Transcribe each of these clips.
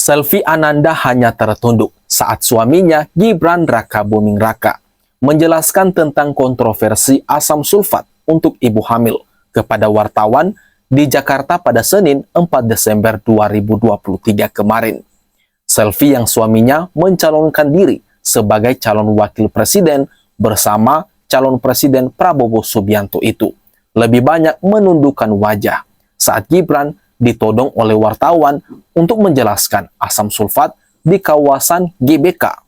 Selvi Ananda hanya tertunduk saat suaminya Gibran Rakabuming Raka menjelaskan tentang kontroversi asam sulfat untuk ibu hamil kepada wartawan di Jakarta pada Senin 4 Desember 2023 kemarin. Selvi yang suaminya mencalonkan diri sebagai calon wakil presiden bersama calon presiden Prabowo Subianto itu lebih banyak menundukkan wajah saat Gibran ditodong oleh wartawan untuk menjelaskan asam sulfat di kawasan GBK.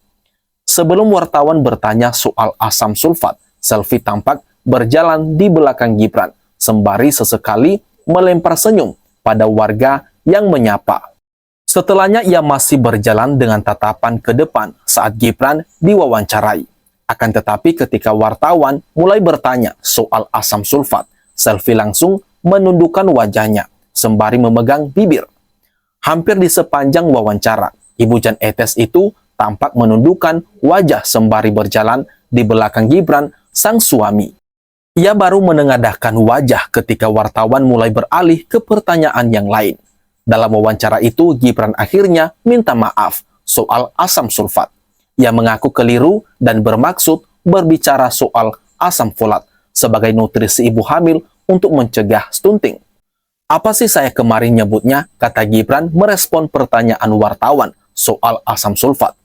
Sebelum wartawan bertanya soal asam sulfat, Selvi tampak berjalan di belakang Gibran, sembari sesekali melempar senyum pada warga yang menyapa. Setelahnya ia masih berjalan dengan tatapan ke depan saat Gibran diwawancarai. Akan tetapi ketika wartawan mulai bertanya soal asam sulfat, Selvi langsung menundukkan wajahnya sembari memegang bibir. Hampir di sepanjang wawancara, Ibu Jan Etes itu tampak menundukkan wajah sembari berjalan di belakang Gibran, sang suami. Ia baru menengadahkan wajah ketika wartawan mulai beralih ke pertanyaan yang lain. Dalam wawancara itu, Gibran akhirnya minta maaf soal asam sulfat. Ia mengaku keliru dan bermaksud berbicara soal asam folat sebagai nutrisi ibu hamil untuk mencegah stunting. Apa sih saya kemarin nyebutnya, kata Gibran merespon pertanyaan wartawan soal asam sulfat.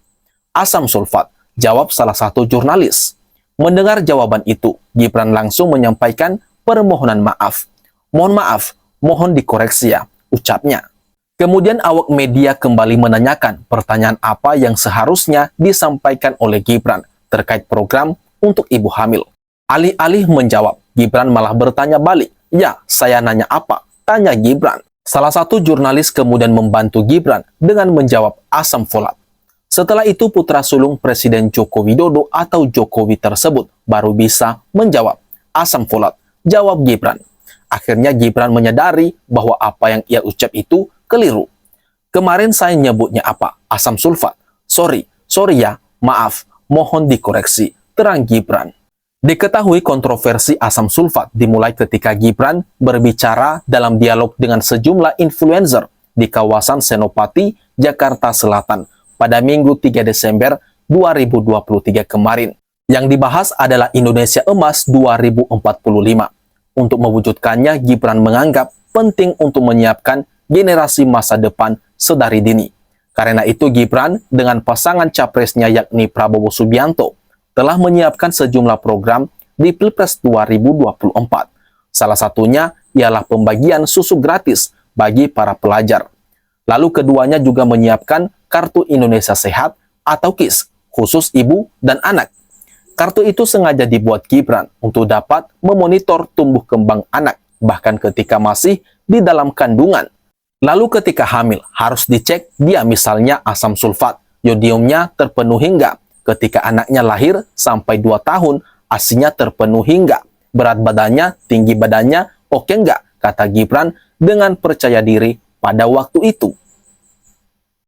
Asam sulfat, jawab salah satu jurnalis. Mendengar jawaban itu, Gibran langsung menyampaikan permohonan maaf. Mohon maaf, mohon dikoreksi ya, ucapnya. Kemudian awak media kembali menanyakan pertanyaan apa yang seharusnya disampaikan oleh Gibran terkait program untuk ibu hamil. Alih-alih menjawab, Gibran malah bertanya balik, "Ya, saya nanya apa?" tanya Gibran. Salah satu jurnalis kemudian membantu Gibran dengan menjawab asam folat. Setelah itu putra sulung Presiden Joko Widodo atau Jokowi tersebut baru bisa menjawab asam folat, jawab Gibran. Akhirnya Gibran menyadari bahwa apa yang ia ucap itu keliru. Kemarin saya nyebutnya apa? Asam sulfat. Sorry ya, maaf, mohon dikoreksi, terang Gibran. Diketahui kontroversi asam sulfat dimulai ketika Gibran berbicara dalam dialog dengan sejumlah influencer di kawasan Senopati, Jakarta Selatan pada Minggu 3 Desember 2023 kemarin. Yang dibahas adalah Indonesia Emas 2045. Untuk mewujudkannya, Gibran menganggap penting untuk menyiapkan generasi masa depan sedari dini. Karena itu Gibran dengan pasangan capresnya yakni Prabowo Subianto telah menyiapkan sejumlah program di Pilpres 2024. Salah satunya ialah pembagian susu gratis bagi para pelajar. Lalu keduanya juga menyiapkan Kartu Indonesia Sehat atau KIS, khusus ibu dan anak. Kartu itu sengaja dibuat Gibran untuk dapat memonitor tumbuh kembang anak, bahkan ketika masih di dalam kandungan. Lalu ketika hamil, harus dicek dia misalnya asam sulfat, yodiumnya terpenuhi enggak. Ketika anaknya lahir sampai 2 tahun, ASI-nya terpenuhi enggak? Berat badannya, tinggi badannya, oke enggak? Kata Gibran dengan percaya diri pada waktu itu.